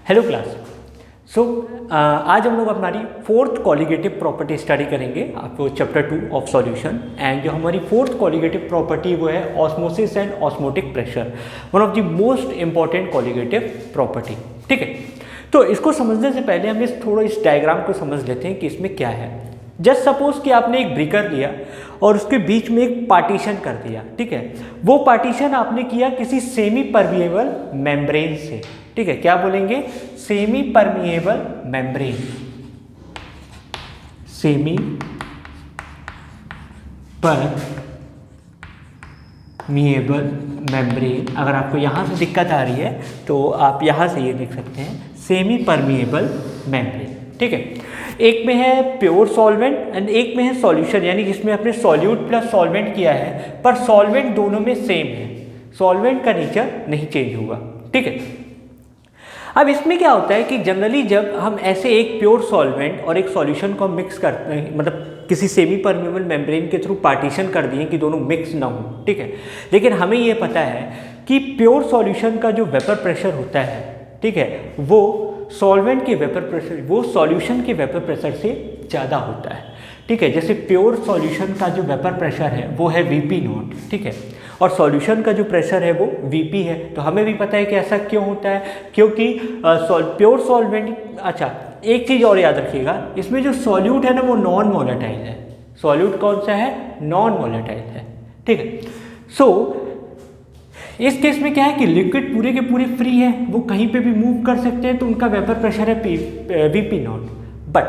Hello class. आज हम लोग हमारी फोर्थ कॉलिगेटिव प्रॉपर्टी स्टडी करेंगे, आपको चैप्टर 2 ऑफ सॉल्यूशन। एंड जो हमारी फोर्थ कॉलिगेटिव प्रॉपर्टी वो है osmosis and osmotic pressure, one of the most important colligative property. ठीक है, तो इसको समझने से पहले हम इस डायग्राम को समझ लेते हैं कि इसमें क्या है। जस्ट सपोज कि आपने एक ब्रेकर लिया और उसके बीच में एक पार्टीशन कर दिया। ठीक है, वो पार्टीशन आपने किया किसी सेमी परमिएबल मेम्ब्रेन से। ठीक है, क्या बोलेंगे? Semi permeable membrane, semi permeable membrane. अगर आपको यहाँ से दिक्कत आ रही है तो आप यहाँ से ये लिख सकते हैं, सेमी परमिएबल मेम्ब्रेन। ठीक है, एक में है प्योर सॉल्वेंट एंड एक में है सॉल्यूशन, यानी जिसमें आपने सॉल्यूट प्लस सॉल्वेंट किया है, पर सॉल्वेंट दोनों में सेम है, सॉल्वेंट का नेचर नहीं चेंज होगा। ठीक है, अब इसमें क्या होता है कि जनरली जब हम ऐसे एक प्योर सॉल्वेंट और एक सॉल्यूशन को मिक्स करते हैं, मतलब किसी सेमी परमिएबल मेम्ब्रेन के थ्रू पार्टीशन कर दिए कि दोनों मिक्स ना हो। ठीक है, लेकिन हमें ये पता है कि प्योर सॉल्यूशन का जो वेपर प्रेशर होता है, ठीक है, वो सॉल्वेंट के वेपर प्रेशर, वो सॉल्यूशन के वेपर प्रेशर से ज़्यादा होता है। ठीक है, जैसे प्योर सॉल्यूशन का जो वेपर प्रेशर है वो है Vp0। ठीक है, और सॉल्यूशन का जो प्रेशर है वो Vp है। तो हमें भी पता है कि ऐसा क्यों होता है, क्योंकि प्योर सॉल्वेंट, अच्छा एक चीज़ और याद रखिएगा, इसमें जो सॉल्यूट है ना वो नॉन मोलेटाइल है। सॉल्यूट कौन सा है? नॉन मोलेटाइल है। ठीक है, इस केस में क्या है कि लिक्विड पूरे के पूरे फ्री है, वो कहीं पे भी मूव कर सकते हैं, तो उनका वेपर प्रेशर है Vp0। बट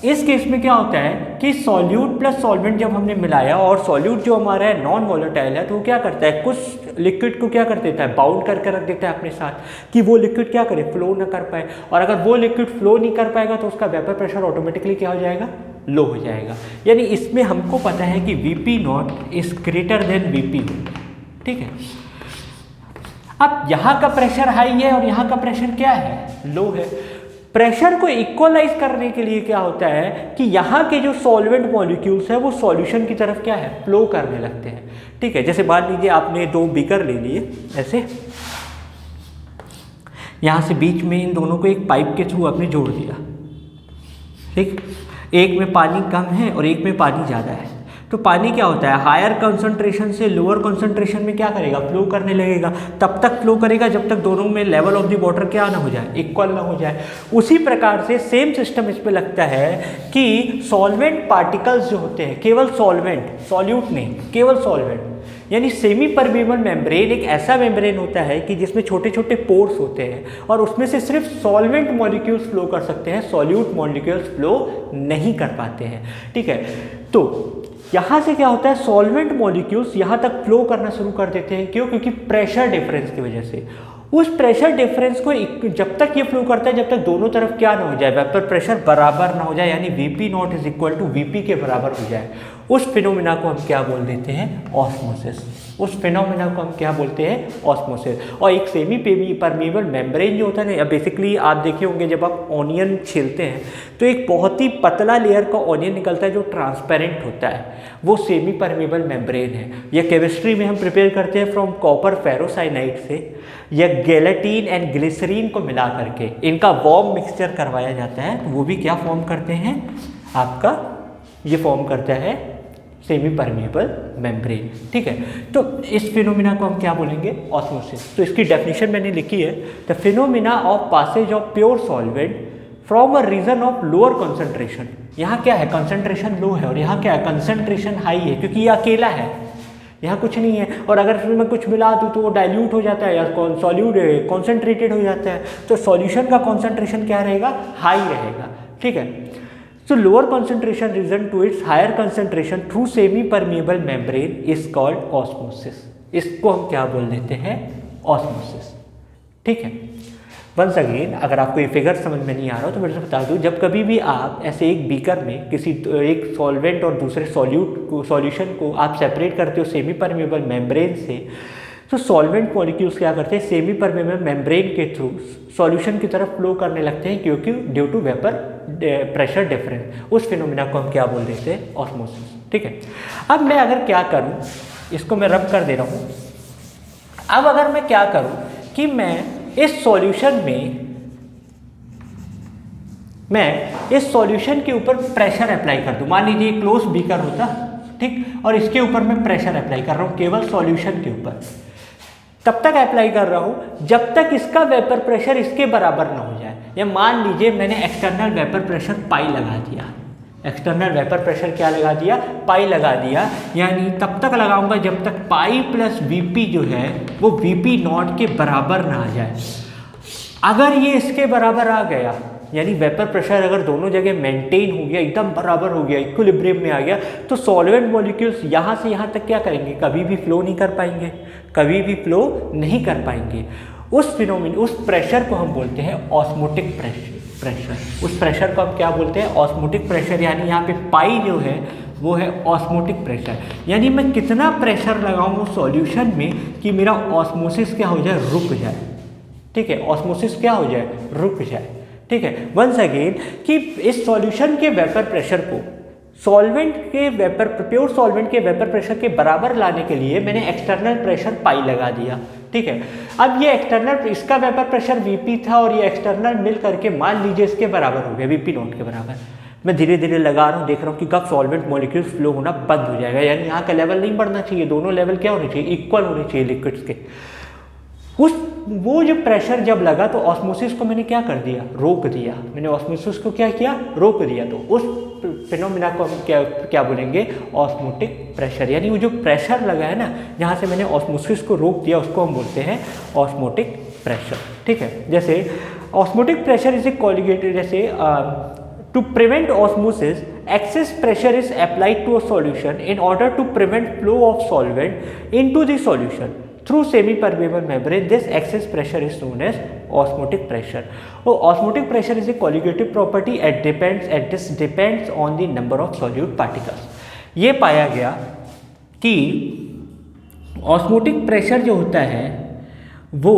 इस केस में क्या होता है कि सॉल्यूट प्लस सॉल्वेंट जब हमने मिलाया और सॉल्यूट जो हमारा है नॉन वोलेटाइल है, तो वो क्या करता है, कुछ लिक्विड को क्या कर देता है, बाउंड करके रख देता है अपने साथ कि वो लिक्विड क्या करे, फ्लो ना कर पाए। और अगर वो लिक्विड फ्लो नहीं कर पाएगा तो उसका वेपर प्रेशर ऑटोमेटिकली क्या हो जाएगा, लो हो जाएगा। यानी इसमें हमको पता है कि Vp0 is greater than Vp। ठीक है, अब यहाँ का प्रेशर हाई है और यहाँ का प्रेशर क्या है, लो है। प्रेशर को इक्वलाइज करने के लिए क्या होता है कि यहाँ के जो सॉल्वेंट मॉलिक्यूल्स है वो सॉल्यूशन की तरफ क्या है, फ्लो करने लगते हैं। ठीक है, जैसे मान लीजिए आपने दो बीकर ले लिए ऐसे, यहाँ से बीच में इन दोनों को एक पाइप के थ्रू आपने जोड़ दिया। ठीक, एक में पानी कम है और एक में पानी ज़्यादा है, तो पानी क्या होता है, हायर कंसंट्रेशन से लोअर कंसंट्रेशन में क्या करेगा, फ्लो करने लगेगा। तब तक फ्लो करेगा जब तक दोनों में लेवल ऑफ द वाटर क्या ना हो जाए, इक्वल ना हो जाए। उसी प्रकार से सेम सिस्टम इस पे लगता है कि सॉल्वेंट पार्टिकल्स जो होते हैं, केवल सॉल्वेंट, सॉल्यूट नहीं, केवल सॉल्वेंट, यानी सेमी परमिएबल मेम्ब्रेन एक ऐसा मेम्ब्रेन होता है कि जिसमें छोटे छोटे पोर्स होते हैं और उसमें से सिर्फ सॉल्वेंट मॉलिक्यूल्स फ्लो कर सकते हैं, सॉल्यूट मॉलिक्यूल्स फ्लो नहीं कर पाते हैं। ठीक है, तो यहाँ से क्या होता है, सॉल्वेंट मॉलिक्यूल्स यहाँ तक फ्लो करना शुरू कर देते हैं। क्यों? क्योंकि प्रेशर डिफरेंस की वजह से। उस प्रेशर डिफरेंस को जब तक ये फ्लो करता है, जब तक दोनों तरफ क्या ना हो जाए, वेपर प्रेशर बराबर ना हो जाए, यानी Vp0 is equal to Vp के बराबर हो जाए, उस फिनोमिना को हम क्या बोल देते हैं, ऑस्मोसिस। उस फिनोमिना को हम क्या बोलते हैं, ऑस्मोसिस। और एक सेमी परमिएबल मेम्ब्रेन जो होता है ना, बेसिकली आप देखे होंगे जब आप ऑनियन छीलते हैं तो एक बहुत ही पतला लेयर का ऑनियन निकलता है जो ट्रांसपेरेंट होता है, वो सेमी परमिएबल मेम्ब्रेन है। यह केमिस्ट्री में हम प्रिपेयर करते हैं फ्रॉम कॉपर फेरोसाइनाइड से, या गेलेटिन एंड ग्लिसरीन को मिला करके इनका वार्म मिक्सचर करवाया जाता है, तो वो भी क्या फॉर्म करते हैं, आपका ये फॉर्म करता है सेमी परमिएबल मेम्ब्रेन। ठीक है, तो इस फिनोमिना को हम क्या बोलेंगे, ऑस्मोसिस। तो इसकी डेफिनेशन मैंने लिखी है, the phenomena of passage of pure solvent from a region of lower concentration. यहाँ क्या है, कंसंट्रेशन लो है और यहाँ क्या है, कंसंट्रेशन हाई है, क्योंकि ये अकेला है, यहाँ कुछ नहीं है। और अगर इसमें मैं कुछ मिला दूँ तो वो डाइल्यूट हो जाता है या सॉल्यूट कॉन्सेंट्रेटेड हो जाता है, तो सॉल्यूशन का कॉन्सेंट्रेशन क्या रहेगा, हाई रहेगा। ठीक है, so lower concentration reason to its higher concentration through semi permeable membrane is called osmosis। इसको हम क्या बोल देते हैं, ऑस्मोसिस। ठीक है, वंस अगेन अगर आपको ये फिगर समझ में नहीं आ रहा हो तो मैं बता दूँ, जब कभी भी आप ऐसे एक बीकर में किसी एक सॉल्वेंट और दूसरे सॉल्यूशन को आप सेपरेट करते हो सेमी परमिएबल मेम्ब्रेन से, तो सॉल्वेंट मॉलिक्यूल्स क्या करते हैं, सेमी परमिएबल मेम्ब्रेन के थ्रू सॉल्यूशन की तरफ फ्लो करने लगते हैं, क्योंकि due to vapour pressure difference. उस फिनोमिना को हम क्या बोल देते हैं, ऑस्मोसिस। ठीक है, अब मैं अगर क्या करूं, इसको मैं रब कर दे रहा हूं। अब अगर मैं क्या करूं कि मैं इस सॉल्यूशन में मैं इस सॉल्यूशन के ऊपर प्रेशर अप्लाई कर दूं, मान लीजिए क्लोज बीकर होता, ठीक, और इसके ऊपर मैं प्रेशर अप्लाई कर रहा हूँ केवल सॉल्यूशन के ऊपर, तब तक अप्लाई कर रहा हूँ जब तक इसका वेपर प्रेशर इसके बराबर ना हो जाए। या मान लीजिए मैंने एक्सटर्नल वेपर प्रेशर पाई लगा दिया, एक्सटर्नल वेपर प्रेशर क्या लगा दिया, पाई लगा दिया, यानी तब तक लगाऊंगा जब तक पाई प्लस वीपी जो है वो वीपी नॉट के बराबर ना आ जाए। अगर ये इसके बराबर आ गया, यानी वेपर प्रेशर अगर दोनों जगह मेंटेन हो गया, एकदम बराबर हो गया, इक्विलिब्रियम में आ गया, तो सॉल्वेंट मॉलिक्यूल्स यहाँ से यहाँ तक क्या करेंगे, कभी भी फ्लो नहीं कर पाएंगे, कभी भी फ्लो नहीं कर पाएंगे। उस फिनोमिना, उस प्रेशर को हम बोलते हैं ऑस्मोटिक प्रेशर। उस प्रेशर को हम क्या बोलते हैं, ऑस्मोटिक प्रेशर। यानी यहाँ पे पाई जो है वो है ऑस्मोटिक प्रेशर, यानी मैं कितना प्रेशर लगाऊँ उस सॉल्यूशन में कि मेरा ऑस्मोसिस क्या हो जाए, रुक जाए। ठीक है, ऑस्मोसिस क्या हो जाए, रुक जाए। ठीक है, वंस अगेन कि इस सॉल्यूशन के वेपर प्रेशर को सॉल्वेंट के वेपर, प्योर सॉल्वेंट के वेपर प्रेशर के बराबर लाने के लिए मैंने एक्सटर्नल प्रेशर पाई लगा दिया। ठीक है, अब ये एक्सटर्नल, इसका वेपर प्रेशर वीपी था और ये एक्सटर्नल मिल करके मान लीजिए इसके बराबर हो गया, वीपी नॉट के बराबर। मैं धीरे धीरे लगा रहा हूँ, देख रहा हूँ कि कब सॉल्वेंट मॉलिक्यूल्स फ्लो होना बंद हो जाएगा, यानी यहाँ का लेवल नहीं बढ़ना चाहिए, दोनों लेवल क्या होने चाहिए, इक्वल होने चाहिए लिक्विड्स के। वो जो प्रेशर जब लगा तो ऑस्मोसिस को मैंने क्या कर दिया, रोक दिया। मैंने ऑस्मोसिस को क्या किया, रोक दिया। तो उस फिनोमिना को हम क्या बोलेंगे, ऑस्मोटिक प्रेशर। यानी वो जो प्रेशर लगा है ना, जहाँ से मैंने ऑस्मोसिस को रोक दिया, उसको हम बोलते हैं ऑस्मोटिक प्रेशर। ठीक है, जैसे osmotic pressure is a colligative, जैसे to prevent osmosis excess pressure is applied to a solution in order to prevent flow of solvent into the solution through semi-permeable membrane. This excess pressure is known as osmotic pressure. Oh, osmotic pressure is a colligative property and this depends on the number of solute particles. ये पाया गया कि osmotic pressure जो होता है वो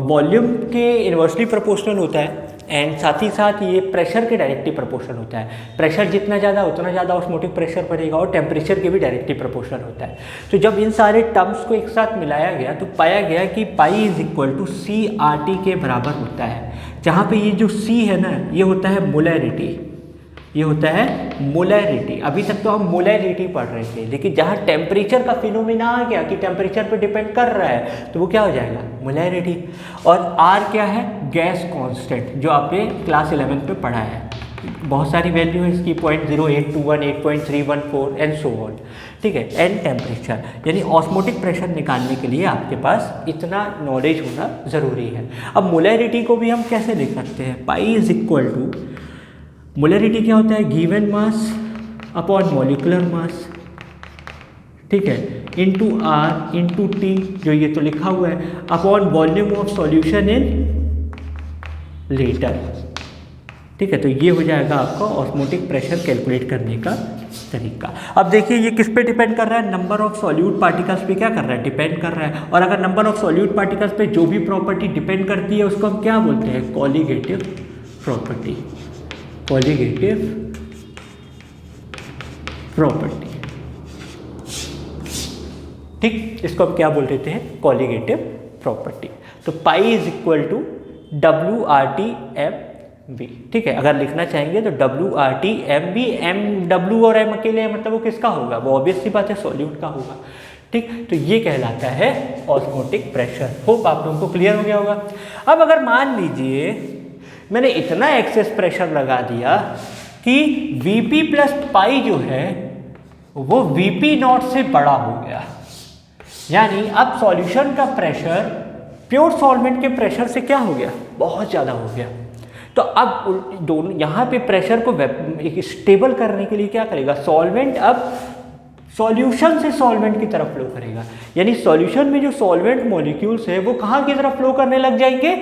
volume के inversely proportional होता है, एंड साथ ही साथ ये प्रेशर के डायरेक्टली प्रोपोर्शनल होता है। प्रेशर जितना ज़्यादा उतना ज़्यादा ऑस्मोटिक प्रेशर बनेगा, और टेम्परेचर के भी डायरेक्टली प्रोपोर्शनल होता है। तो जब इन सारे टर्म्स को एक साथ मिलाया गया तो पाया गया कि pi is equal to C R T के बराबर होता है, जहाँ पे ये जो सी है ना, ये होता है मोलैरिटी, ये होता है मोलैरिटी। अभी तक तो हम मोलैरिटी पढ़ रहे थे, लेकिन जहाँ टेम्परेचर का फिनोमिना आ गया कि टेम्परेचर पे डिपेंड कर रहा है, तो वो क्या हो जाएगा, मोलैरिटी। और आर क्या है, गैस कांस्टेंट, जो आपने क्लास 11 में पढ़ा है। बहुत सारी वैल्यू है इसकी, 0.0821, 8.314 एंड सो ऑन। ठीक है, एंड टेम्परेचर, यानी ऑस्मोटिक प्रेशर निकालने के लिए आपके पास इतना नॉलेज होना ज़रूरी है। अब मोलैरिटी को भी हम कैसे लिख सकते हैं, pi is equal to, molarity क्या होता है, given mass upon molecular mass, ठीक है, इंटू आर इंटू टी, जो ये तो लिखा हुआ है, upon volume of solution in litre. ठीक है, तो ये हो जाएगा आपका ऑस्मोटिक प्रेशर कैलकुलेट करने का तरीका। अब देखिए ये किस पे डिपेंड कर रहा है, नंबर ऑफ सॉल्यूट पार्टिकल्स पे क्या कर रहा है, डिपेंड कर रहा है। और अगर नंबर ऑफ सॉल्यूट पार्टिकल्स पे जो भी प्रॉपर्टी डिपेंड करती है उसको हम क्या बोलते हैं, कॉलिगेटिव प्रॉपर्टी, कॉलिगेटिव प्रॉपर्टी। ठीक, इसको हम क्या बोल देते हैं, कॉलिगेटिव प्रॉपर्टी। तो pi is equal to W R T M B. ठीक है, अगर लिखना चाहेंगे तो W R T M B, M W और एम अकेले है, मतलब वो किसका होगा, वो ऑब्वियस सी बात है, सॉल्यूट का होगा। ठीक, तो ये कहलाता है ऑस्मोटिक प्रेशर। होप आप लोगों को क्लियर हो गया होगा। अब अगर मान लीजिए मैंने इतना एक्सेस प्रेशर लगा दिया कि Vp प्लस पाई जो है वो Vp नॉट से बड़ा हो गया, यानी अब सॉल्यूशन का प्रेशर प्योर सॉल्वेंट के प्रेशर से क्या हो गया, बहुत ज़्यादा हो गया। तो अब दोनों यहाँ पे प्रेशर को एक स्टेबल करने के लिए क्या करेगा, सॉल्वेंट अब सॉल्यूशन से सॉल्वेंट की तरफ फ्लो करेगा, यानी सॉल्यूशन में जो सॉल्वेंट मॉलिक्यूल्स है वो कहाँ की तरफ फ्लो करने लग जाएंगे,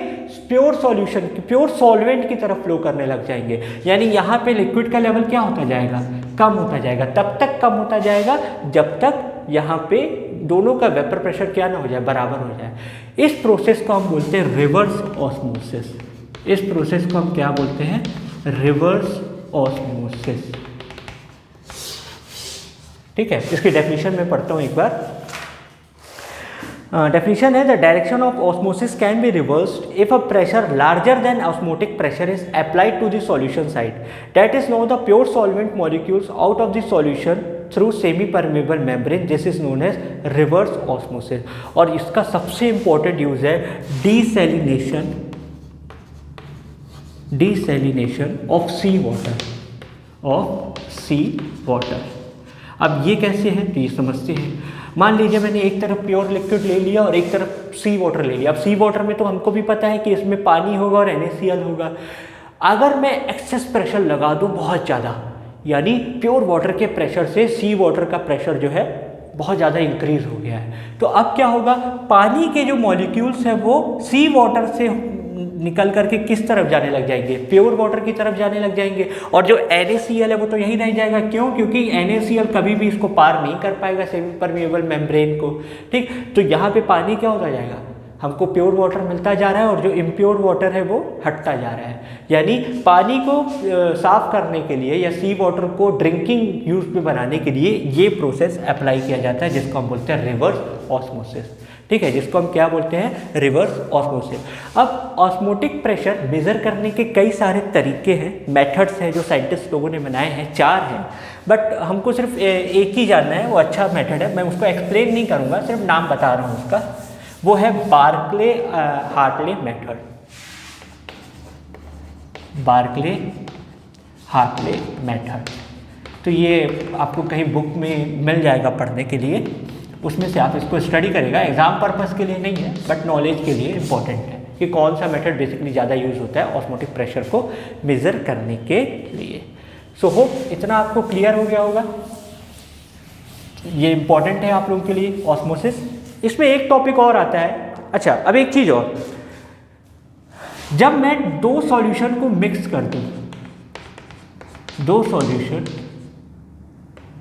प्योर सॉल्यूशन की, प्योर सॉल्वेंट की तरफ फ्लो करने लग जाएंगे। यानी यहाँ पे लिक्विड का लेवल क्या होता जाएगा, कम होता जाएगा। तब तक कम होता जाएगा जब तक यहाँ पे दोनों का वेपर प्रेशर क्या ना हो जाए, बराबर हो जाए। इस प्रोसेस को हम बोलते हैं रिवर्स ऑस्मोसिस। इस प्रोसेस को हम क्या बोलते हैं, रिवर्स ऑस्मोसिस। ठीक है, इसकी डेफिनेशन में पढ़ता हूँ एक बार। डेफिनेशन है the direction of osmosis can be reversed if a pressure larger than osmotic pressure is applied to the solution side that is now the pure solvent molecules out of the solution through semi permeable membrane this is known as reverse osmosis. और इसका सबसे important use है desalination of sea water. अब ये कैसे है तो ये समझते हैं। मान लीजिए मैंने एक तरफ प्योर लिक्विड ले लिया और एक तरफ सी वाटर ले लिया। अब सी वाटर में तो हमको भी पता है कि इसमें पानी होगा और NaCl होगा। अगर मैं एक्सेस प्रेशर लगा दूं बहुत ज़्यादा, यानी प्योर वाटर के प्रेशर से सी वाटर का प्रेशर जो है बहुत ज़्यादा इंक्रीज हो गया है, तो अब क्या होगा, पानी के जो मॉलिक्यूल्स हैं वो सी वाटर से निकल करके किस तरफ जाने लग जाएंगे, प्योर वाटर की तरफ जाने लग जाएंगे। और जो NaCl है वो तो यहीं रह जाएगा। क्यों? क्योंकि NaCl कभी भी इसको पार नहीं कर पाएगा सेमी परमेबल मेम्ब्रेन को। ठीक, तो यहाँ पे पानी क्या होता जाएगा, हमको प्योर वाटर मिलता जा रहा है और जो इम्प्योर वाटर है वो हटता जा रहा है। यानी पानी को साफ करने के लिए या सी वाटर को ड्रिंकिंग यूज में बनाने के लिए ये प्रोसेस अप्लाई किया जाता है, जिसको हम बोलते हैं रिवर्स ऑस्मोसिस। ठीक है, जिसको हम क्या बोलते हैं, रिवर्स ऑस्मोसिस। अब ऑस्मोटिक प्रेशर मेज़र करने के कई सारे तरीके हैं, मेथड्स हैं जो साइंटिस्ट लोगों ने बनाए हैं, 4 हैं, बट हमको सिर्फ एक ही जानना है, वो अच्छा मेथड है। मैं उसको एक्सप्लेन नहीं करूँगा, सिर्फ नाम बता रहा हूँ उसका। वो है Berkeley Hartley method. Berkeley Hartley method, तो ये आपको कहीं बुक में मिल जाएगा पढ़ने के लिए, उसमें से आप इसको स्टडी करेगा। एग्जाम पर्पस के लिए नहीं है बट नॉलेज के लिए इम्पॉर्टेंट है कि कौन सा मेथड बेसिकली ज़्यादा यूज़ होता है ऑस्मोटिक प्रेशर को मेज़र करने के लिए। सो होप इतना आपको क्लियर हो गया होगा। ये इम्पॉर्टेंट है आप लोगों के लिए ऑस्मोसिस। इसमें एक टॉपिक और आता है। अच्छा, अब एक चीज़ और, जब मैं 2 सॉल्यूशन को मिक्स कर दूँ, 2 सॉल्यूशन,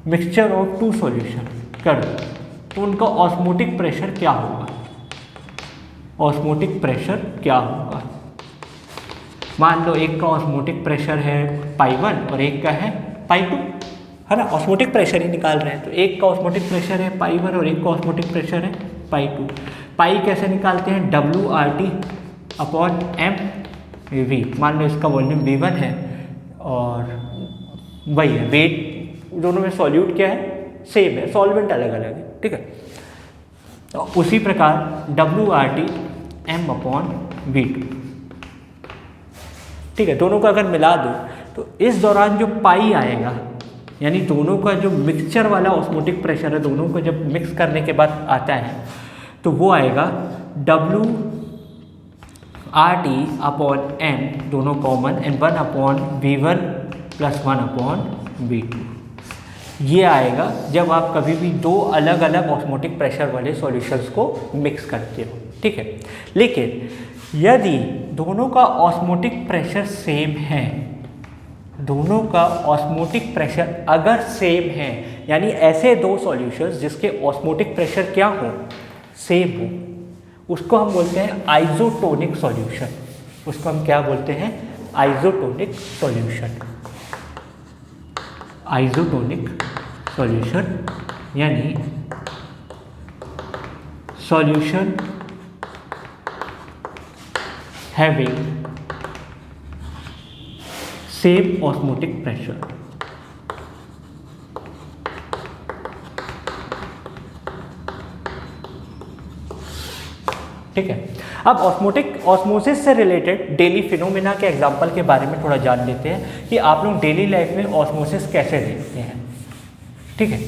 मिक्सचर ऑफ 2 सॉल्यूशन कर दूँ, तो उनका ऑस्मोटिक प्रेशर क्या होगा, ऑस्मोटिक प्रेशर क्या होगा। मान लो एक का ऑस्मोटिक प्रेशर है π1 और एक का है π2, है ना, ऑस्मोटिक प्रेशर ही निकाल रहे हैं, तो एक का ऑस्मोटिक प्रेशर है π1 और एक का ऑस्मोटिक प्रेशर है π2। पाई कैसे निकालते हैं, WRT/mV। मान लो इसका वॉल्यूम V1 है और वही है, वेट दोनों में सॉल्यूट क्या है, सेम है, सॉल्वेंट अलग अलग है। ठीक है, तो उसी प्रकार WRT/m/V2। ठीक है, दोनों को अगर मिला दो तो इस दौरान जो पाई आएगा, यानी दोनों का जो मिक्सचर वाला ऑस्मोटिक प्रेशर है, दोनों को जब मिक्स करने के बाद आता है तो वो आएगा WRT/m, दोनों कॉमन, एंड 1/V1 + 1/V2। ये आएगा जब आप कभी भी 2 अलग अलग ऑस्मोटिक प्रेशर वाले सॉल्यूशंस को मिक्स करते हो। ठीक है, लेकिन यदि दोनों का ऑस्मोटिक प्रेशर सेम है, दोनों का ऑस्मोटिक प्रेशर अगर सेम है, यानी ऐसे 2 सॉल्यूशंस जिसके ऑस्मोटिक प्रेशर क्या हो, सेम हो, उसको हम बोलते हैं आइसोटोनिक सॉल्यूशन। उसको हम क्या बोलते हैं, आइसोटोनिक सॉल्यूशन। आइसोटोनिक सॉल्यूशन यानी solution having same osmotic pressure. ठीक है, अब ऑस्मोसिस से रिलेटेड डेली फिनोमेना के एग्जांपल के बारे में थोड़ा जान लेते हैं कि आप लोग डेली लाइफ में ऑस्मोसिस कैसे देखते हैं। ठीक है,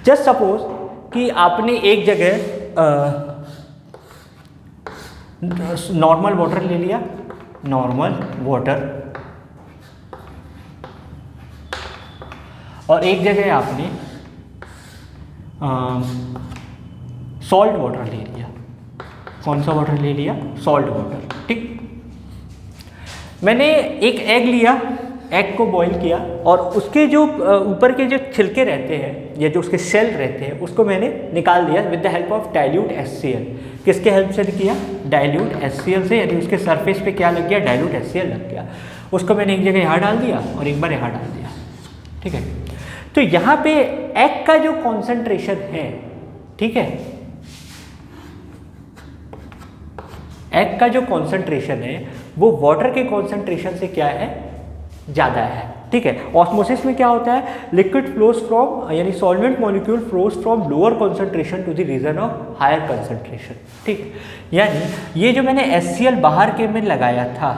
जस्ट सपोज कि आपने एक जगह नॉर्मल वाटर ले लिया, नॉर्मल वाटर, और एक जगह आपने सॉल्ट वाटर ले लिया। कौन सा वाटर ले लिया, सॉल्ट वाटर। ठीक, मैंने एक एग लिया, एग को बॉईल किया और उसके जो ऊपर के जो छिलके रहते हैं या जो उसके सेल रहते हैं उसको मैंने निकाल दिया with the help of dilute HCl। किसके हेल्प से किया, डाइल्यूट HCl से, यानी उसके सरफेस पे क्या लग गया, डाइल्यूट HCl लग गया। उसको मैंने एक जगह यहाँ डाल दिया और एक बार यहाँ डाल दिया। ठीक है, तो यहाँ पे एग का जो कॉन्सेंट्रेशन है, ठीक है। एग का जो कॉन्सेंट्रेशन है वो वाटर के कॉन्सेंट्रेशन से क्या है, ज़्यादा है, ठीक है। ऑस्मोसिस में क्या होता है, लिक्विड फ्लोज फ्रॉम यानी solvent molecule flows from lower concentration to the region of higher concentration, ठीक। यानी ये जो मैंने HCl बाहर के में लगाया था,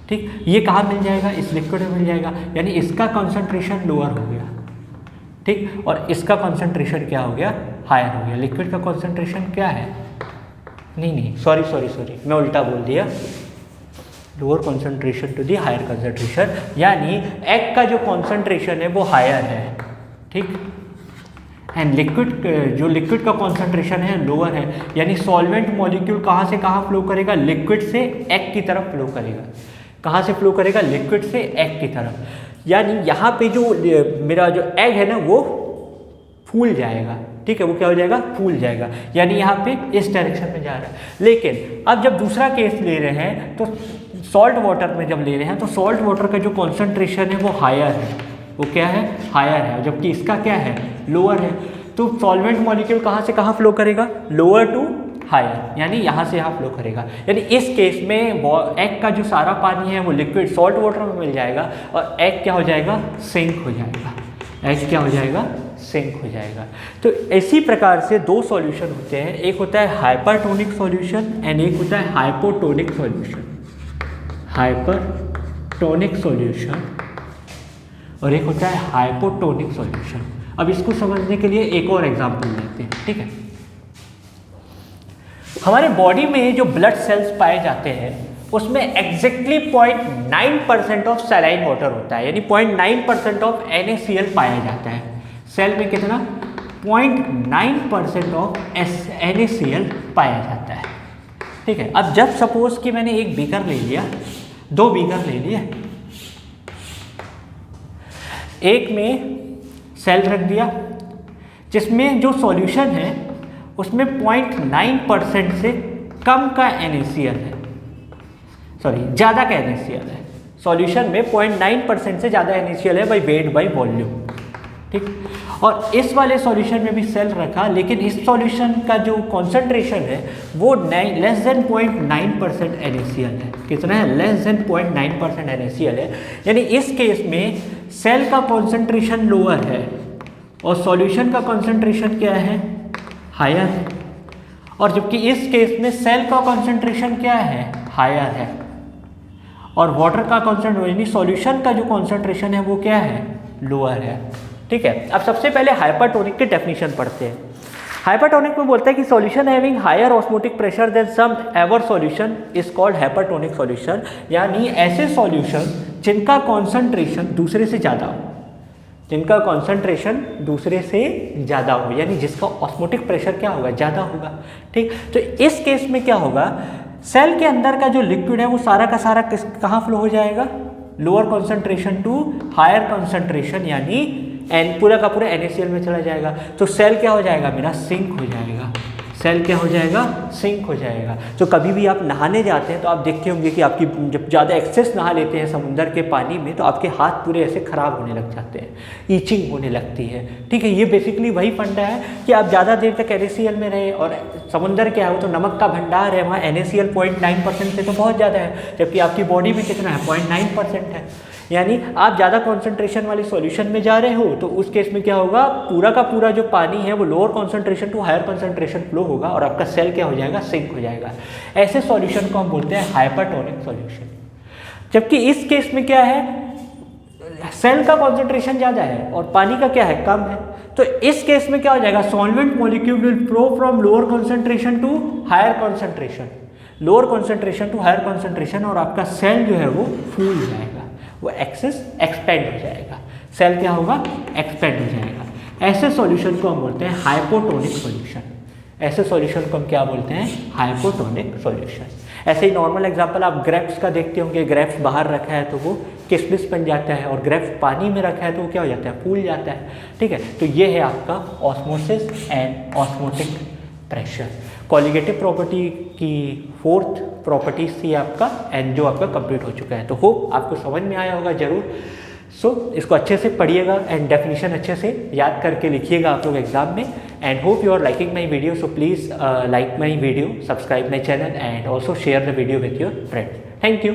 ठीक, ये कहाँ मिल जाएगा, इस लिक्विड में मिल जाएगा, यानी इसका कॉन्सेंट्रेशन लोअर हो गया, ठीक, और इसका कॉन्सेंट्रेशन क्या हो गया, हायर हो गया। लिक्विड का कॉन्सेंट्रेशन क्या है, नहीं सॉरी मैं उल्टा बोल दिया, lower concentration to the higher concentration, यानी एग का जो कॉन्सेंट्रेशन है वो हायर है, ठीक, एंड लिक्विड का कॉन्सेंट्रेशन है लोअर है, यानी सॉल्वेंट मॉलिक्यूल कहाँ से कहाँ फ्लो करेगा, लिक्विड से एग की तरफ फ्लो करेगा। कहाँ से फ्लो करेगा, लिक्विड से एग की तरफ। यानी यहाँ पे जो मेरा जो एग है ना वो फूल जाएगा, ठीक है, वो क्या हो जाएगा, फूल जाएगा, यानी यहाँ पे इस डायरेक्शन में जा रहा है। लेकिन अब जब दूसरा केस ले रहे हैं तो सॉल्ट वाटर में जब ले रहे हैं तो सॉल्ट वाटर का जो कॉन्सेंट्रेशन है वो हायर है, वो क्या है, हायर है, जबकि इसका क्या है, लोअर है। तो सॉल्वेंट मॉलिक्यूल कहाँ से कहाँ फ्लो करेगा, लोअर टू हायर, यानी यहाँ से यहाँ फ्लो करेगा। यानी इस केस में एग का जो सारा पानी है वो लिक्विड सॉल्ट वाटर में मिल जाएगा और एग क्या हो जाएगा, सिंक हो जाएगा, एग क्या हो जाएगा, सिंक हो जाएगा। तो इसी प्रकार से दो सॉल्यूशन होते हैं, एक होता है हाइपरटोनिक सॉल्यूशन एंड एक होता है हाइपोटोनिक सॉल्यूशन। हाइपरटोनिक सॉल्यूशन और एक होता है हाइपोटोनिक सॉल्यूशन। अब इसको समझने के लिए एक और एग्जांपल लेते हैं, ठीक है। हमारे बॉडी में जो ब्लड सेल्स पाए जाते हैं उसमें एग्जैक्टली 0.9% ऑफ सैलाइन वाटर होता है, यानी 0.9% ऑफ NaCl पाया जाता है। सेल में कितना, 0.9% ऑफ NaCl पाया जाता है, ठीक है। अब जब सपोज कि मैंने एक बीकर ले लिया, दो बीकर ले लिए, एक में सेल रख दिया जिसमें जो सॉल्यूशन है उसमें 0.9% से कम का NaCl है, सॉरी ज़्यादा का NaCl है। सॉल्यूशन में 0.9% से ज़्यादा NaCl है बाई वेट बाई वॉल्यूम, ठीक। और इस वाले सॉल्यूशन में भी सेल रखा, लेकिन इस सॉल्यूशन का जो कॉन्सेंट्रेशन है वो लेस देन 0.9% NaCl है। कितना है, लेस देन 0.9% NaCl है। यानी इस केस में सेल का कॉन्सेंट्रेशन लोअर है और सॉल्यूशन का कॉन्सेंट्रेशन क्या है, हायर है, और जबकि इस केस में सेल का कॉन्सेंट्रेशन क्या है, हायर है, और वाटर का कॉन्सेंट्रेशन यानी सॉल्यूशन का जो कॉन्सेंट्रेशन है वो क्या है, लोअर है, ठीक है। अब सबसे पहले हाइपरटोनिक की डेफिनेशन पढ़ते हैं। हाइपरटोनिक में बोलता है कि solution having higher osmotic pressure than some ever solution is called hypertonic solution, यानी ऐसे सॉल्यूशन जिनका कॉन्सेंट्रेशन दूसरे से ज़्यादा हो, जिनका कॉन्सेंट्रेशन दूसरे से ज़्यादा हो, यानी जिसका ऑस्मोटिक प्रेशर क्या होगा, ज़्यादा होगा, ठीक। तो इस केस में क्या होगा, सेल के अंदर का जो लिक्विड है वो सारा का सारा कहाँ फ्लो हो जाएगा, lower concentration to higher concentration, यानी पूरा का पूरा NaCl में चला जाएगा। तो सेल क्या हो जाएगा, मेरा सिंक हो जाएगा, सेल क्या हो जाएगा, सिंक हो जाएगा। तो कभी भी आप नहाने जाते हैं तो आप देखते होंगे कि आपकी जब ज़्यादा एक्सेस नहा लेते हैं समुद्र के पानी में तो आपके हाथ पूरे ऐसे ख़राब होने लग जाते हैं, ईचिंग होने लगती है, ठीक है। ये बेसिकली वही फंडा है कि आप ज़्यादा देर तक NaCl में रहे, और समुद्र क्या है, वो तो नमक का भंडार है, वहाँ NaCl 0.9% से तो बहुत ज़्यादा है, जबकि आपकी बॉडी में कितना है, 0.9% है। यानी आप ज़्यादा कॉन्सेंट्रेशन वाले सॉल्यूशन में जा रहे हो तो उस केस में क्या होगा, पूरा का पूरा जो पानी है वो lower concentration to higher concentration flow होगा और आपका सेल क्या हो जाएगा, सिंक हो जाएगा। ऐसे सॉल्यूशन को हम बोलते हैं हाइपरटोनिक सॉल्यूशन। जबकि इस केस में क्या है, सेल का कॉन्सेंट्रेशन ज़्यादा है और पानी का क्या है, कम है। तो इस केस में क्या हो जाएगा, solvent molecule will flow from lower concentration to higher concentration, lower concentration to higher concentration, और आपका सेल जो है वो फूल जाएगा, वो एक्सेस एक्सपेंड हो जाएगा, सेल क्या होगा, एक्सपेंड हो जाएगा। ऐसे सॉल्यूशन को हम बोलते हैं हाइपोटोनिक सॉल्यूशन। ऐसे सॉल्यूशन को हम क्या बोलते हैं, हाइपोटोनिक सॉल्यूशन। ऐसे ही नॉर्मल एग्जांपल आप ग्रेप्स का देखते होंगे, ग्रेप्स बाहर रखा है तो वो किशमिश बन जाता है, और ग्रेप्स पानी में रखा है तो वो क्या हो जाता है, फूल जाता है, ठीक है। तो ये है आपका osmosis and osmotic pressure. Colligative property की फोर्थ प्रॉपर्टी थी आपका, एंड जो आपका कंप्लीट हो चुका है। तो होप आपको समझ में आया होगा जरूर। सो इसको अच्छे से पढ़िएगा एंड डेफिनेशन अच्छे से याद करके लिखिएगा आप लोग एग्जाम में। And hope you are liking my video, so please like my video, subscribe my channel and also share the video with your friends. Thank you.